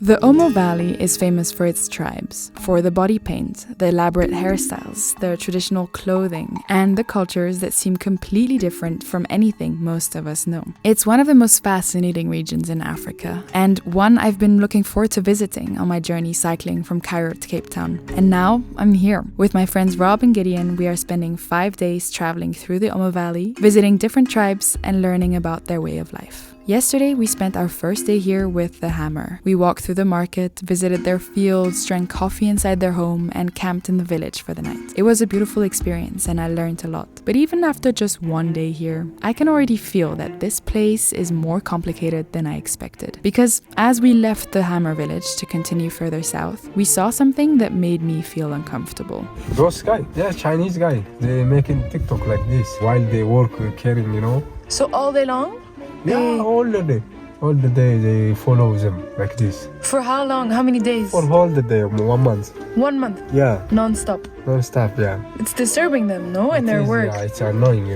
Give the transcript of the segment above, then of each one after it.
The Omo Valley is famous for its tribes, for the body paint, the elaborate hairstyles, their traditional clothing, and the cultures that seem completely different from anything most of us know. It's one of the most fascinating regions in Africa, and one I've been looking forward to visiting on my journey cycling from Cairo to Cape Town. And now I'm here. With my friends Rob and Gideon, we are spending 5 days traveling through the Omo Valley, visiting different tribes and learning about their way of life. Yesterday, we spent our first day here with the Hammer. We walked through the market, visited their fields, drank coffee inside their home, and camped in the village for the night. It was a beautiful experience and I learned a lot. But even after just one day here, I can already feel that this place is more complicated than I expected. Because as we left the Hammer village to continue further south, we saw something that made me feel uncomfortable. Those guy, Chinese guy, they making TikTok like this while they work carrying, So all day long? Yeah, all the day. All the day they follow them like this. For how long? How many days? For all the day, 1 month. 1 month? Yeah. Non-stop? Non-stop, yeah. It's disturbing them, no? In their work? Yeah, it's annoying,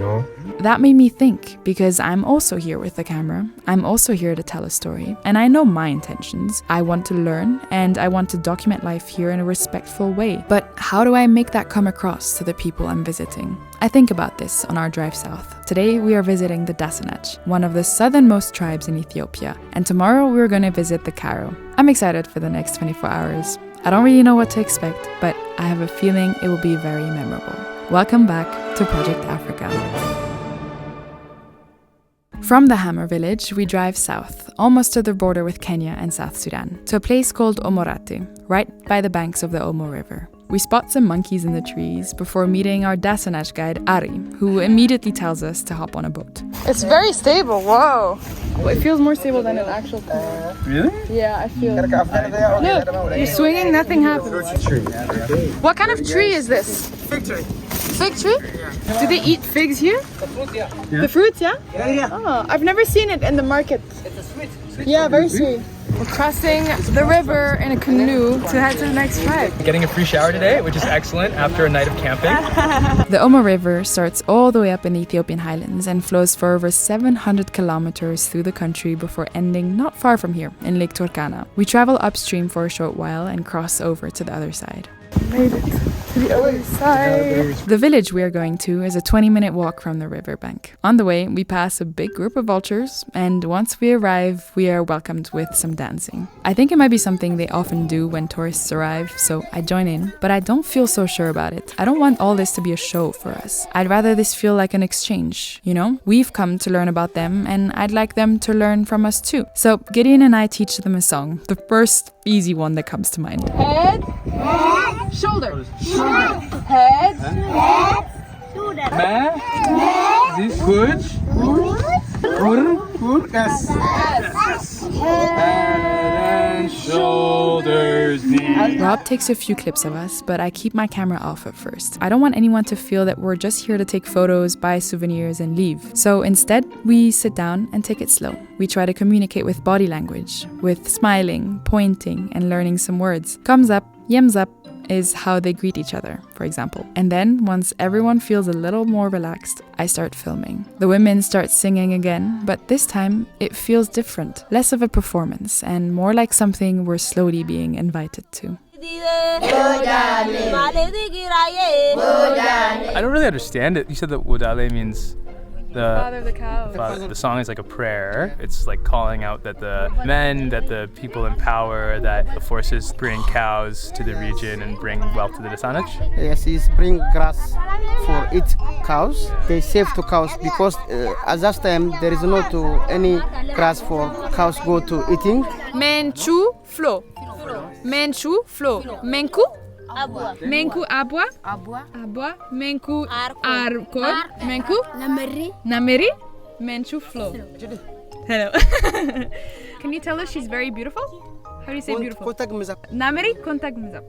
That made me think, because I'm also here with the camera. I'm also here to tell a story. And I know my intentions. I want to learn and I want to document life here in a respectful way. But how do I make that come across to the people I'm visiting? I think about this on our drive south. Today we are visiting the Daasanach, one of the southernmost tribes in Ethiopia. And tomorrow we're going to visit the Karo. I'm excited for the next 24 hours. I don't really know what to expect, but I have a feeling it will be very memorable. Welcome back to Project Africa. From the Hammer village, we drive south, almost to the border with Kenya and South Sudan, to a place called Omo River, right by the banks of the Omo River. We spot some monkeys in the trees before meeting our Daasanach guide, Ari, who immediately tells us to hop on a boat. It's very stable, whoa! It feels more stable than an actual canoe. Really? Yeah, I feel... Look, you're swinging, nothing happens. What kind of tree is this? Fig tree. Fig tree? Do they eat figs here? The fruit, yeah. The fruits, yeah? Yeah. Oh, I've never seen it in the market. It's a sweet. Yeah, very sweet. We're crossing the river in a canoe to head to the next tribe. Getting a free shower today, which is excellent after a night of camping. The Omo River starts all the way up in the Ethiopian highlands and flows for over 700 kilometers through the country before ending not far from here in Lake Turkana. We travel upstream for a short while and cross over to the other side. Made it to the other side. The village we are going to is a 20-minute walk from the riverbank. On the way, we pass a big group of vultures, and once we arrive, we are welcomed with some dancing. I think it might be something they often do when tourists arrive, so I join in, but I don't feel so sure about it. I don't want all this to be a show for us. I'd rather this feel like an exchange, We've come to learn about them, and I'd like them to learn from us too. So Gideon and I teach them a song, the first easy one that comes to mind. Head, head, shoulder, shoulder, head, head, shoulder, This good. Yes. Head and shoulders. Rob takes a few clips of us, but I keep my camera off at first. I don't want anyone to feel that we're just here to take photos, buy souvenirs, and leave. So instead, we sit down and take it slow. We try to communicate with body language, with smiling, pointing, and learning some words. Thumbs up, yams up is how they greet each other, for example. And then, once everyone feels a little more relaxed, I start filming. The women start singing again, but this time it feels different. Less of a performance and more like something we're slowly being invited to. I don't really understand it. You said that Wodale means father of the cows. the song is like a prayer. It's like calling out that the men, that the people in power, that the forces bring cows to the region and bring wealth to the Daasanach. Yes, he's bring grass for each cows. They save the cows because at that time there is not any grass for cows go to eating. Menchu, flow. Menchu, flow. Menku? Menku abwa, menku arkor, menku nameri, menchu flow. Hello. Can you tell us she's very beautiful? How do you say beautiful? Nameri kontag mizap.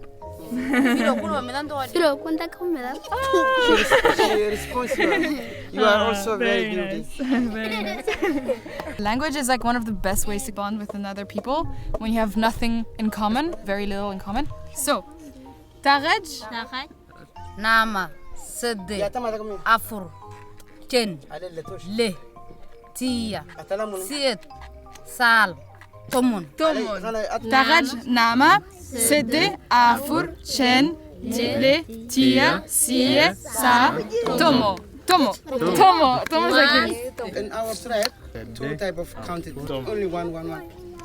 She responsible. You are also very beautiful. Very nice. Language is like one of the best ways to bond with another people when you have nothing in common, very little in common. So, Taraj, Nama, Sede, Afur, Chen, Le, Tia, Siet, Sal, Tomon. Taraj, Nama, Sede, Afur, Chen, Tible, Tia, Sie, Sa, Tomo. Tomo. Tomo. Tomo is like this. In our tribe, two type of counted. Only one.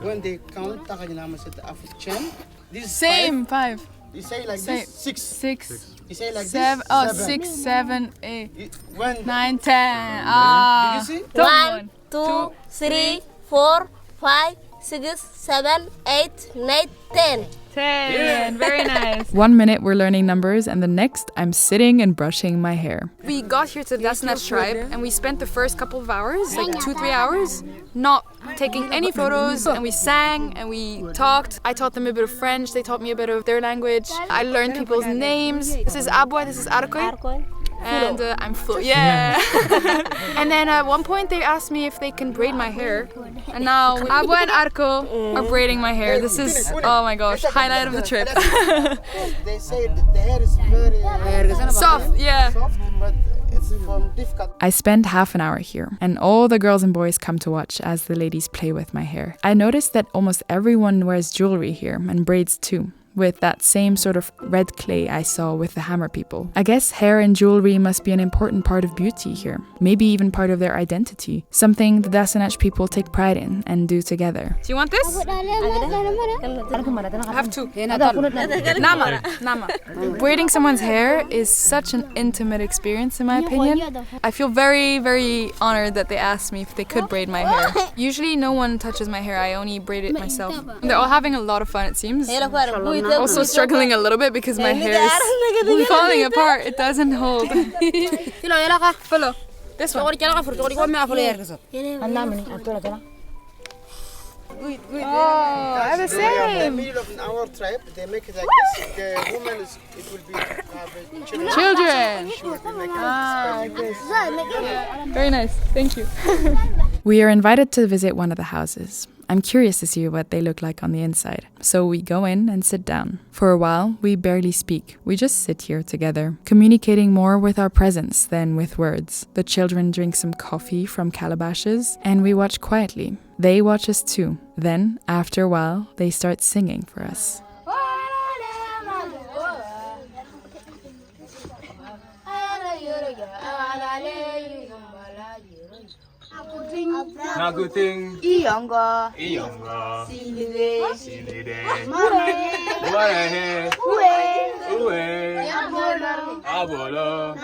When they count, Taraj, Nama, Sede, Afur, Chen. This Same, 5. You say like Same. this, 6. 6. You say like 7. this, Oh, 7. 6, 7, 8, When 9, 10. Ah. Did you see? Tomon. 2, 3, 4, 5, 6, 7, 8, 9, 10. 10. Very nice. 1 minute we're learning numbers, and the next I'm sitting and brushing my hair. We got here to the Daasanach tribe and we spent the first couple of hours, like 2-3 hours, not taking any photos, and we sang and we talked. I taught them a bit of French, they taught me a bit of their language. I learned people's names. This is Abwa, this is Arkoy. And I'm Flo. Yeah. And then at one point they asked me if they can braid my hair. And now Abwa and Arko are braiding my hair. This is, oh my gosh, highlight of the trip. They say that the hair is very Soft, yeah. soft, but it's from difficult. I spend half an hour here, and all the girls and boys come to watch as the ladies play with my hair. I noticed that almost everyone wears jewelry here, and braids too, with that same sort of red clay I saw with the hammer people. I guess hair and jewelry must be an important part of beauty here, maybe even part of their identity, something the Daasanach people take pride in and do together. Do you want this? I have 2. Nama. Braiding someone's hair is such an intimate experience in my opinion. I feel very, very honored that they asked me if they could braid my hair. Usually no one touches my hair, I only braid it myself. They're all having a lot of fun, it seems. Also struggling a little bit because my hair is falling apart. It doesn't hold. Follow. This one. Oh, I have the In the same. middle of our tribe, they make it like this. The woman is, it will be children. Children. She will be making this. Very nice. Thank you. We are invited to visit one of the houses. I'm curious to see what they look like on the inside. So we go in and sit down. For a while, we barely speak. We just sit here together, communicating more with our presence than with words. The children drink some coffee from calabashes, and we watch quietly. They watch us too. Then, after a while, they start singing for us. Naguting Iyongo Iyonga Silide Silide Mare Warehe Uwe Abolo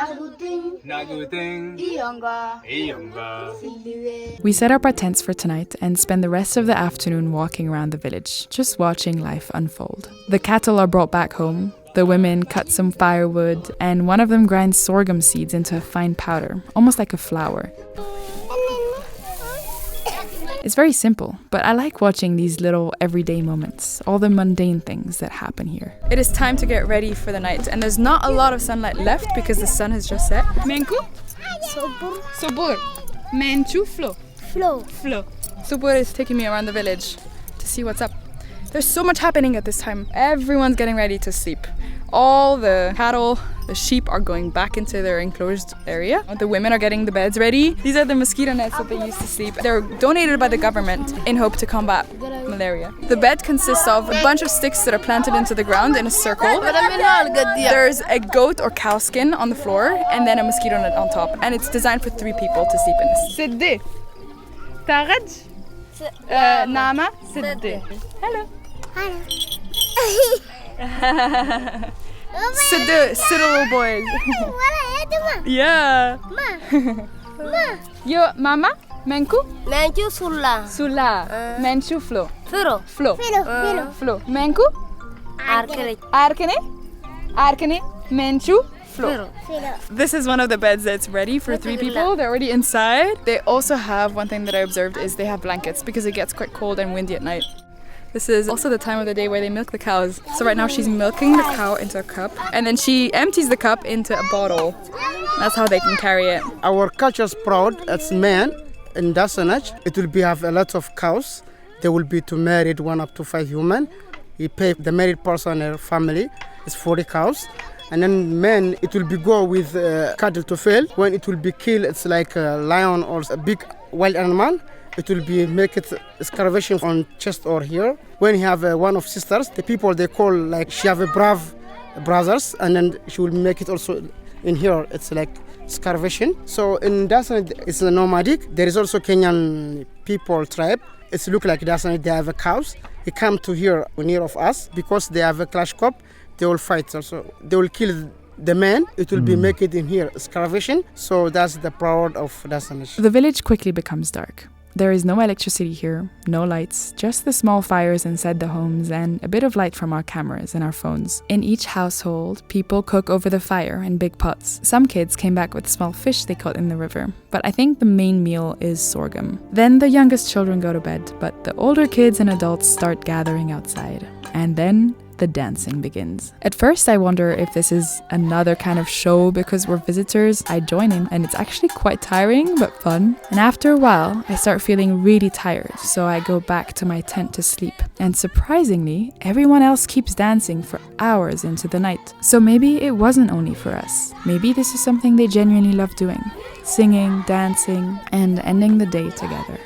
Naguting Iyongo Iyonga Silide. We set up our tents for tonight and spend the rest of the afternoon walking around the village, just watching life unfold. The cattle are brought back home. The women cut some firewood, and one of them grinds sorghum seeds into a fine powder, almost like a flour. It's very simple, but I like watching these little everyday moments, all the mundane things that happen here. It is time to get ready for the night, and there's not a lot of sunlight left because the sun has just set. Menku? Sobur. Menchu? Flo. Flo. Sobur is taking me around the village to see what's up. There's so much happening at this time. Everyone's getting ready to sleep. All the cattle, the sheep are going back into their enclosed area. The women are getting the beds ready. These are the mosquito nets that they used to sleep. They're donated by the government in hope to combat malaria. The bed consists of a bunch of sticks that are planted into the ground in a circle. There's a goat or cow skin on the floor and then a mosquito net on top. And it's designed for 3 people to sleep in this. Sidde. Taraj. Nama. Sidde. Hello. Sit little boys. Yeah. Yo, mama, menku? Menchu sulla. Sula. Menchu flo. Firo. Flo. Flo. Menku? Arkere. Arkene? Arkene. Menchu flo. This is one of the beds that's ready for 3 people. They're already inside. They also have, one thing that I observed is they have blankets because it gets quite cold and windy at night. This is also the time of the day where they milk the cows. So right now she's milking the cow into a cup and then she empties the cup into a bottle. That's how they can carry it. Our culture is proud as men in Daasanach. It will be have a lot of cows. They will be to married 1 up to 5 women. You pay the married person and family. It's 40 cows. And then men, it will be go with cattle to fill. When it will be killed, it's like a lion or a big wild animal. it will be make it excavation on chest or here. When you have one of sisters, the people they call like she have a brave brothers, and then she will make it also in here. It's like excavation. So in Daasanach, it's a nomadic. There is also Kenyan people tribe. It's look like Daasanach, they have a cows. They come to here near of us because they have a clash cup. They will fight also. They will kill the man. It will be make it in here excavation. So that's the proud of Daasanach. The village quickly becomes dark. There is no electricity here, no lights, just the small fires inside the homes and a bit of light from our cameras and our phones. In each household, people cook over the fire in big pots. Some kids came back with small fish they caught in the river, but I think the main meal is sorghum. Then the youngest children go to bed, but the older kids and adults start gathering outside. And then the dancing begins. At first I wonder if this is another kind of show because we're visitors. I join in and it's actually quite tiring but fun. And after a while I start feeling really tired, so I go back to my tent to sleep. And surprisingly, everyone else keeps dancing for hours into the night. So maybe it wasn't only for us. Maybe this is something they genuinely love doing. Singing, dancing, and ending the day together.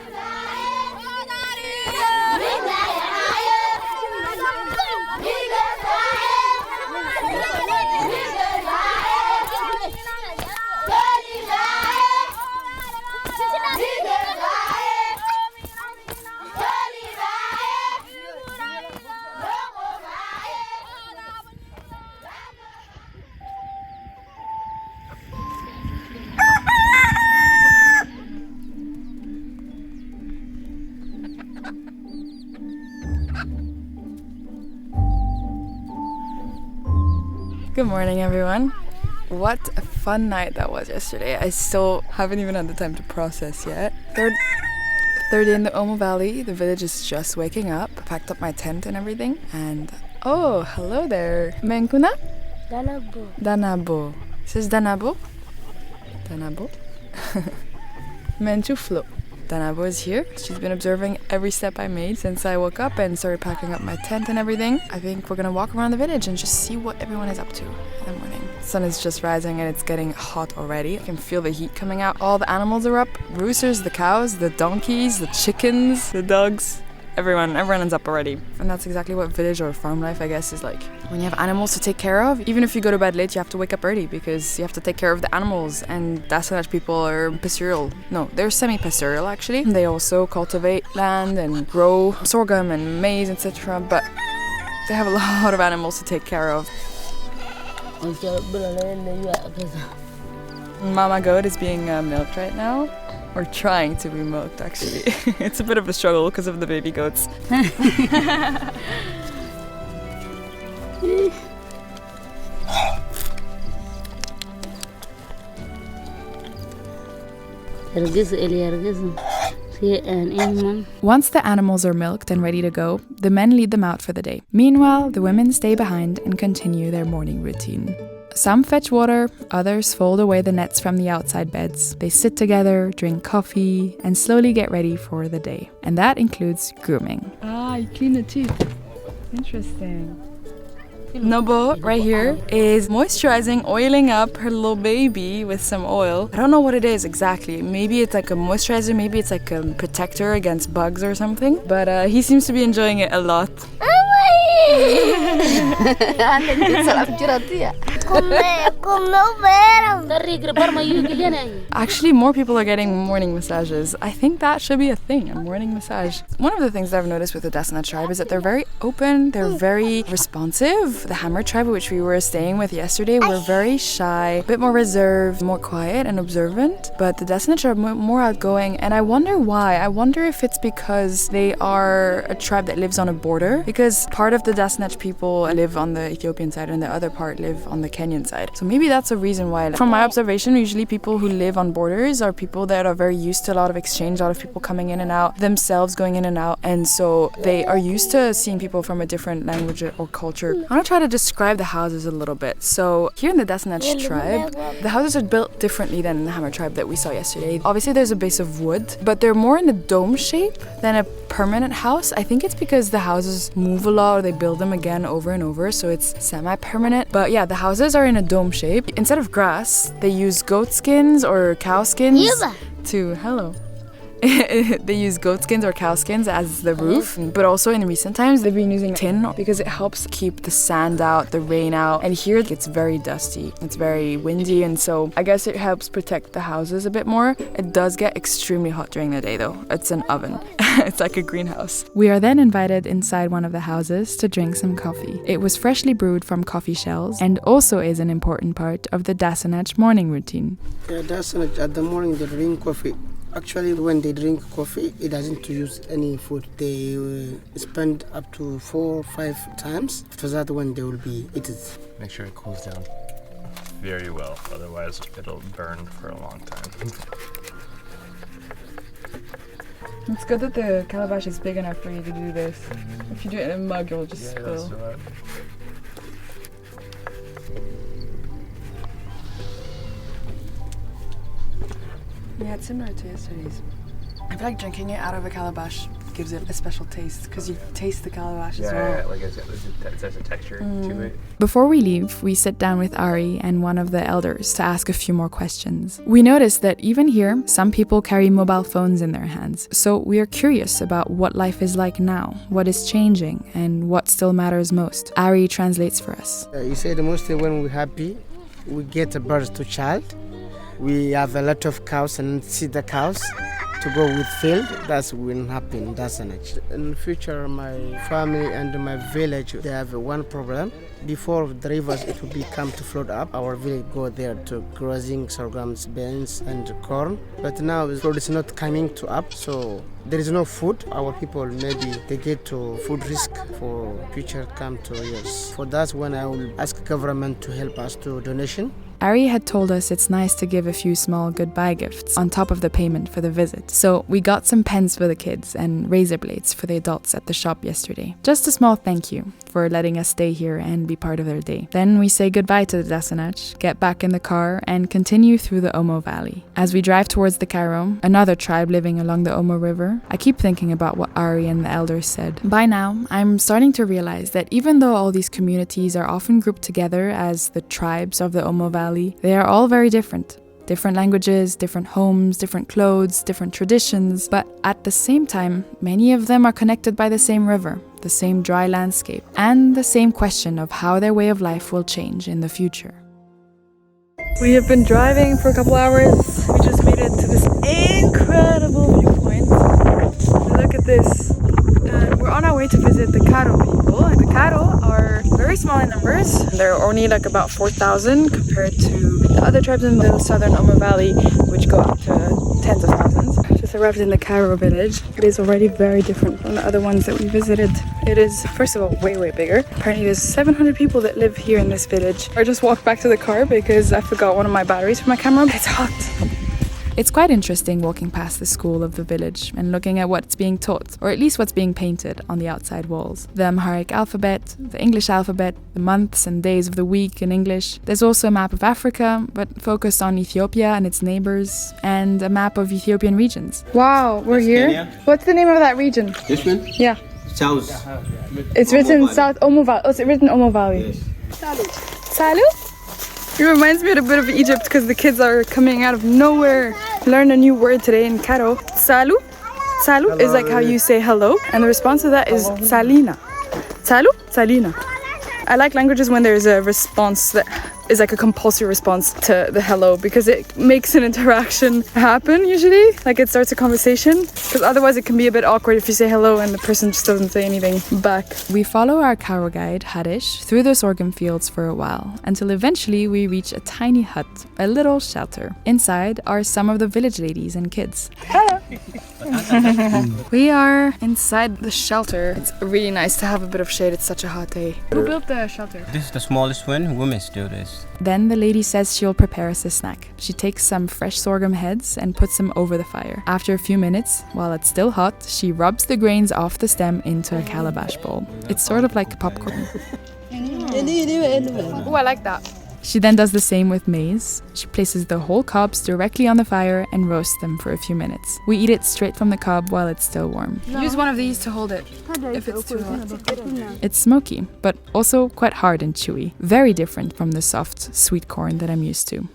Good morning, everyone. What a fun night that was yesterday. I still haven't even had the time to process yet. Third day in the Omo Valley. The village is just waking up. Packed up my tent and everything. And oh, hello there. Menkuna? Danabo. Danabo. This is Danabo? Danabo? Menchu Flo. Danabo is here. She's been observing every step I made since I woke up and started packing up my tent and everything. I think we're gonna walk around the village and just see what everyone is up to in the morning. The sun is just rising and it's getting hot already. I can feel the heat coming out. All the animals are up. Roosters, the cows, the donkeys, the chickens, the dogs. Everyone is up already. And that's exactly what village or farm life, I guess, is like. When you have animals to take care of, even if you go to bed late, you have to wake up early because you have to take care of the animals. And Daasanach people are pastoral. No, they're semi-pastoral actually. They also cultivate land and grow sorghum and maize, etc. But they have a lot of animals to take care of. Mama goat is being milked right now. Or trying to be milked, actually. It's a bit of a struggle because of the baby goats. Once the animals are milked and ready to go, the men lead them out for the day. Meanwhile, the women stay behind and continue their morning routine. Some fetch water, others fold away the nets from the outside beds. They sit together, drink coffee, and slowly get ready for the day. And that includes grooming. Ah, you clean the teeth. Interesting. Nobo, right here, is moisturizing, oiling up her little baby with some oil. I don't know what it is exactly. Maybe it's like a moisturizer, maybe it's like a protector against bugs or something. But he seems to be enjoying it a lot. Actually, more people are getting morning massages. I think that should be a thing, a morning massage. One of the things that I've noticed with the Daasanach tribe is that they're very open, they're very responsive. The Hammer tribe, which we were staying with yesterday, were very shy, a bit more reserved, more quiet and observant. But the Daasanach are more outgoing, and I wonder why. I wonder if it's because they are a tribe that lives on a border, because part of the Daasanach people live on the Ethiopian side and the other part live on the Kenyan side. So maybe that's a reason why. From my observation, usually people who live on borders are people that are very used to a lot of exchange, a lot of people coming in and out, themselves going in and out, and so they are used to seeing people from a different language or culture. I'm gonna try to describe the houses a little bit. So here in the Daasanach tribe, the houses are built differently than in the Hammer tribe that we saw yesterday. Obviously there's a base of wood, but they're more in a dome shape than a permanent house. I think it's because the houses move a lot, or they build them again over and over, so it's semi-permanent. But yeah, the houses are in a dome shape. Instead of grass, they use goat skins or cow skins to They use goat skins or cow skins as the roof, but also in recent times they've been using tin because it helps keep the sand out, the rain out. And here it's very dusty, it's very windy, and so I guess it helps protect the houses a bit more. It does get extremely hot during the day though. It's an oven. It's like a greenhouse. We are then invited inside one of the houses to drink some coffee. It was freshly brewed from coffee shells and also is an important part of the Daasanach morning routine. Daasanach at the morning they drink coffee. Actually, when they drink coffee, it doesn't use any food. They spend up to 4 or 5 times. After that, when they will be eaten. Make sure it cools down very well, otherwise it'll burn for a long time. It's good that the calabash is big enough for you to do this. If you do it in a mug, it'll just spill. Yeah, it's similar to yesterday's. I feel like drinking it out of a calabash gives it a special taste because you taste the calabash as well. Yeah, like it has a texture to it. Before we leave, we sit down with Ari and one of the elders to ask a few more questions. We notice that even here, some people carry mobile phones in their hands. So we are curious about what life is like now, what is changing, and what still matters most. Ari translates for us. You said mostly when we're happy, we get a birth to child. We have a lot of cows and see the cows to go with field. That's when happen in Daasanach. In the future, my family and my village, they have one problem. Before the rivers, it will become to flood up. Our village go there to grazing, sorghums, beans and corn. But now the flood is not coming to up, so there is no food. Our people maybe they get to food risk for future come to years. For that, when I will ask government to help us to donation. Ari had told us it's nice to give a few small goodbye gifts on top of the payment for the visit. So we got some pens for the kids and razor blades for the adults at the shop yesterday. Just a small thank you for letting us stay here and be part of their day. Then we say goodbye to the Daasanach, get back in the car and continue through the Omo Valley. As we drive towards the Karo, another tribe living along the Omo River, I keep thinking about what Ari and the elders said. By now, I'm starting to realize that even though all these communities are often grouped together as the tribes of the Omo Valley, they are all very different. Different languages, different homes, different clothes, different traditions, but at the same time, many of them are connected by the same river, the same dry landscape, and the same question of how their way of life will change in the future. We have been driving for a couple hours. We just made it to this incredible viewpoint. Look at this. We're on our way to visit the Karo people, and the Karo are very small in numbers. They're only like about 4,000 compared to the other tribes in the southern Omo Valley, which go up to tens of thousands. Just arrived in the Karo village. It is already very different from the other ones that we visited. It is, first of all, way, way bigger. Apparently there's 700 people that live here in this village. I just walked back to the car because I forgot one of my batteries for my camera. It's hot. It's quite interesting walking past the school of the village and looking at what's being taught, or at least what's being painted on the outside walls. The Amharic alphabet, the English alphabet, the months and days of the week in English. There's also a map of Africa, but focused on Ethiopia and its neighbors, and a map of Ethiopian regions. Wow, we're here. Kenya. What's the name of that region? This one? Yeah. South. It's written South Omo Valley. Oh, it's written Omo Valley. Yes. Salut. Salut? It reminds me a bit of Egypt because the kids are coming out of nowhere. Learn a new word today in Karo. Salut. Salut is like how you say hello, and the response to that is salina. Salut, salina. I like languages when there's a response that is like a compulsory response to the hello, because it makes an interaction happen usually. Like it starts a conversation, because otherwise it can be a bit awkward if you say hello and the person just doesn't say anything back. We follow our Karo guide, Hadish, through the sorghum fields for a while, until eventually we reach a tiny hut, a little shelter. Inside are some of the village ladies and kids. Hello! We are inside the shelter. It's really nice to have a bit of shade. It's such a hot day. Who built the shelter? This is the smallest one. Women do this. Then the lady says she'll prepare us a snack. She takes some fresh sorghum heads and puts them over the fire. After a few minutes, while it's still hot, she rubs the grains off the stem into a calabash bowl. It's sort of like popcorn. Ooh, I like that. She then does the same with maize. She places the whole cobs directly on the fire and roasts them for a few minutes. We eat it straight from the cob while it's still warm. Use one of these to hold it if it's too hot. It's smoky, but also quite hard and chewy. Very different from the soft, sweet corn that I'm used to.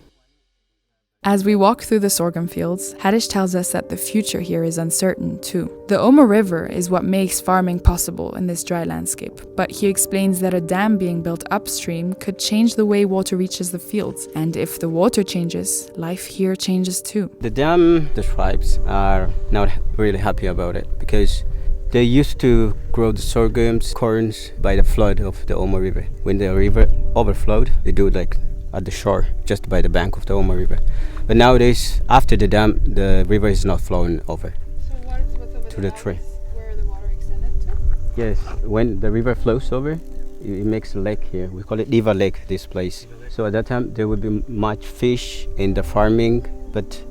As we walk through the sorghum fields, Hadish tells us that the future here is uncertain too. The Omo River is what makes farming possible in this dry landscape, but he explains that a dam being built upstream could change the way water reaches the fields, and if the water changes, life here changes too. The dam, the tribes are not really happy about it because they used to grow the sorghums, corns by the flood of the Omo River. When the river overflowed, they do it like at the shore, just by the bank of the Omo River. But nowadays, after the dam, the river is not flowing over. So what's over to the tree. Where the water extended to? Yes, when the river flows over, it makes a lake here. We call it Diva Lake, this place. So at that time, there would be much fish in the farming, but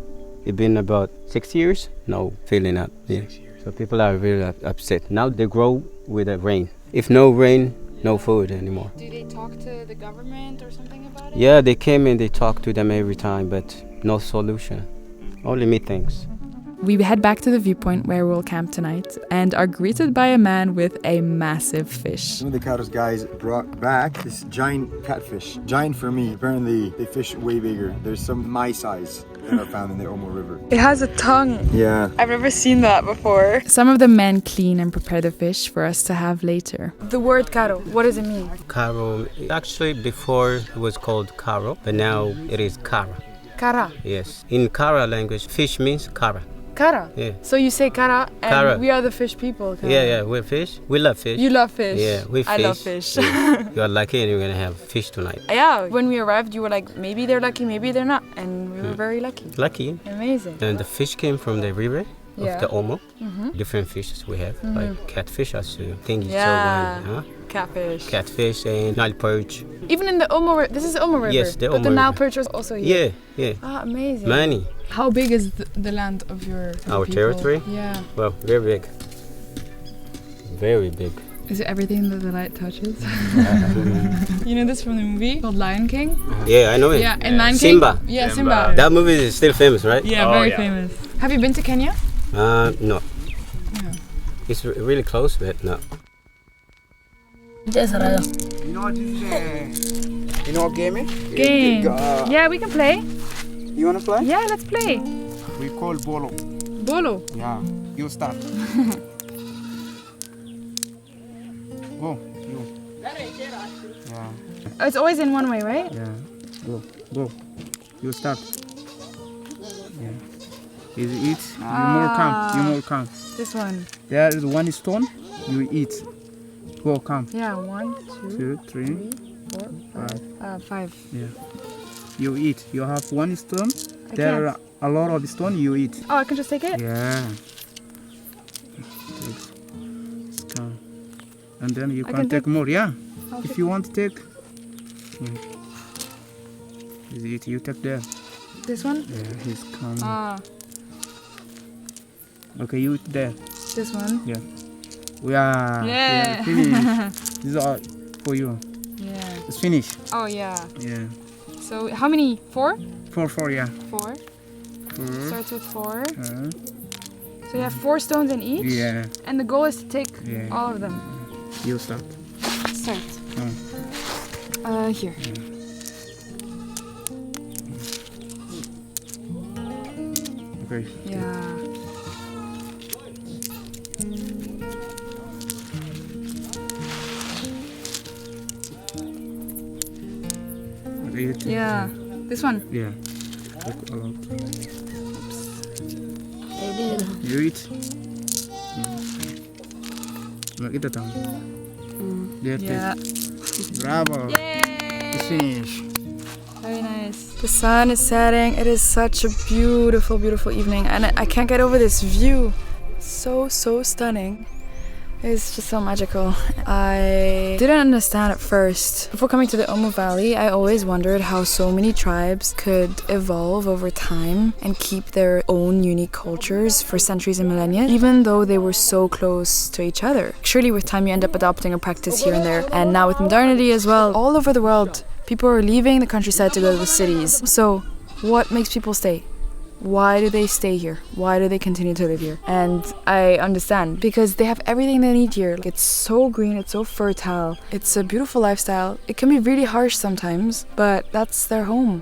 it's been about 6 years, no filling up. Yeah. So people are really upset. Now they grow with the rain. If no rain, no food anymore. Do they talk to the government or something about it? Yeah, they came and they talked to them every time, but no solution. Only meetings. We head back to the viewpoint where we'll camp tonight and are greeted by a man with a massive fish. One of the Karo's guys brought back this giant catfish. Giant for me. Apparently they fish way bigger. There's some my size that are found in the Omo River. It has a tongue. Yeah. I've never seen that before. Some of the men clean and prepare the fish for us to have later. The word Karo, what does it mean? Karo, actually before it was called Karo, but now it is Kara. Kara. Yes. In Kara language, fish means Kara. Kara? Yeah. So you say Kara and Kara. we are the fish people. Kara. Yeah, we're fish. We love fish. You love fish. Yeah, we fish. I love fish. Yeah. You are lucky and you're going to have fish tonight. Yeah, when we arrived, you were like, maybe they're lucky, maybe they're not. And we were very lucky. Lucky. Amazing. And the fish came from the river of the Omo. Different fishes we have, like catfish, as you think it's Yeah. so Catfish. Catfish and Nile perch. Even in the Omo River, this is Omo River. Yes, the but Omo the Nile River. perch was also here. Yeah. Ah, amazing. Many. How big is the land of your Our people? territory? Yeah. Well, very big. Very big. Is it everything that the light touches? You know this from the movie called Lion King? Yeah, I know it. Yeah, and Lion King. Simba. Yeah, Simba. That movie is still famous, right? Yeah, very famous. Have you been to Kenya? No. Yeah. It's really close, but no. You know what this you know what game is? Game. Yeah, we can play. You wanna play? Yeah, let's play. We call bolo. Bolo. Yeah. You start. Go. You. Yeah. It's always in one way, right? Yeah. Go. You start. Yeah. You eat. You more count. This one. There is one stone. You eat. Go count. Yeah, 1, 2, 2, 3, 4, 5. Yeah. You eat. You have one stone. I There can't. are a lot of stone. You eat. Oh, I can just take it? Yeah. Count. And then you I can can take take- more. Yeah. I'll If take- you want to take. Is it? You take there. This one? Yeah. He's coming. Ah, Okay. You eat there. this one? Yeah. We are finished. This is all for you. Yeah. It's finished. Oh, yeah. Yeah. So, how many? 4? 4, yeah. 4. 4. Starts with 4. Uh, So, you have 4 stones in each? yeah. And the goal is to take Yeah. all of them. You start. Start. Here. Okay. Yeah. Okay, you take- Yeah. This one? Yeah. Take a lot. You eat. Look at the tongue. There, Yeah. Bravo. Yay! It's finished. Very nice. The sun is setting. It is such a beautiful, beautiful evening. And I can't get over this view. So stunning. It's just so magical. I didn't understand at first. Before coming to the Omo Valley, I always wondered how so many tribes could evolve over time and keep their own unique cultures for centuries and millennia, even though they were so close to each other. Surely with time you end up adopting a practice here and there. And now with modernity as well, all over the world, people are leaving the countryside to go to the cities. So, what makes people stay? Why do they stay here? Why do they continue to live here? And I understand, because they have everything they need here. It's so green, it's so fertile, it's a beautiful lifestyle. It can be really harsh sometimes, but that's their home.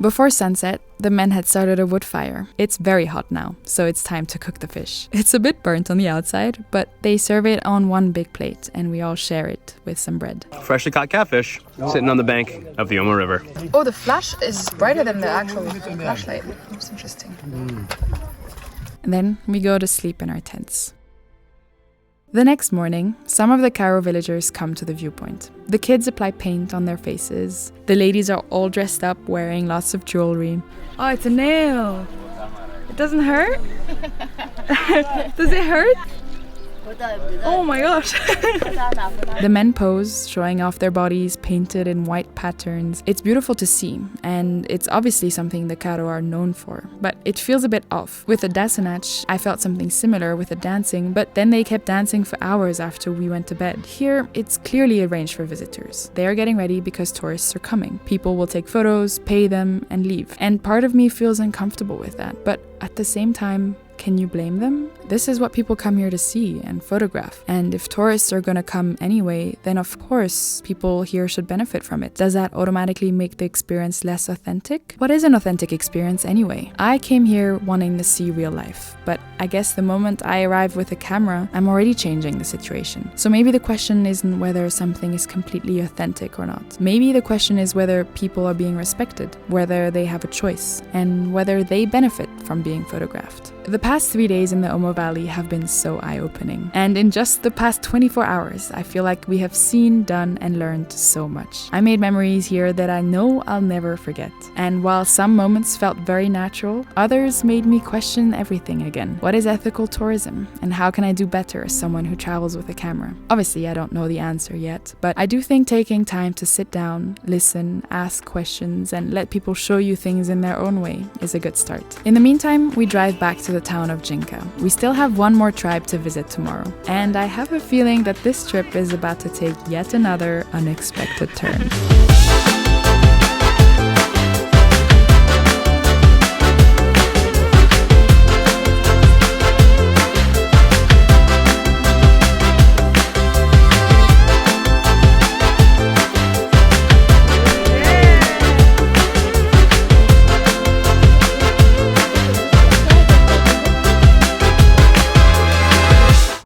Before sunset, the men had started a wood fire. It's very hot now, so it's time to cook the fish. It's a bit burnt on the outside, but they serve it on one big plate and we all share it with some bread. Freshly caught catfish sitting on the bank of the Omo River. Oh, the flash is brighter than the actual flashlight. That's interesting. And then we go to sleep in our tents. The next morning, some of the Karo villagers come to the viewpoint. The kids apply paint on their faces. The ladies are all dressed up, wearing lots of jewelry. Oh, it's a nail! It doesn't hurt? Does it hurt? Oh my gosh! The men pose, showing off their bodies painted in white patterns. It's beautiful to see, and it's obviously something the Karo are known for. But it feels a bit off. With the Daasanach, I felt something similar with the dancing, but then they kept dancing for hours after we went to bed. Here, it's clearly arranged for visitors. They are getting ready because tourists are coming. People will take photos, pay them, and leave. And part of me feels uncomfortable with that, but at the same time, can you blame them? This is what people come here to see and photograph. And if tourists are gonna come anyway, then of course people here should benefit from it. Does that automatically make the experience less authentic? What is an authentic experience anyway? I came here wanting to see real life, but I guess the moment I arrive with a camera, I'm already changing the situation. So maybe the question isn't whether something is completely authentic or not. Maybe the question is whether people are being respected, whether they have a choice, and whether they benefit from being photographed. The past 3 days in the Omo Valley have been so eye-opening. And in just the past 24 hours, I feel like we have seen, done, and learned so much. I made memories here that I know I'll never forget. And while some moments felt very natural, others made me question everything again. What is ethical tourism? And how can I do better as someone who travels with a camera? Obviously, I don't know the answer yet, but I do think taking time to sit down, listen, ask questions, and let people show you things in their own way is a good start. In the meantime, we drive back to the town of Jinka. We still have one more tribe to visit tomorrow, and I have a feeling that this trip is about to take yet another unexpected turn.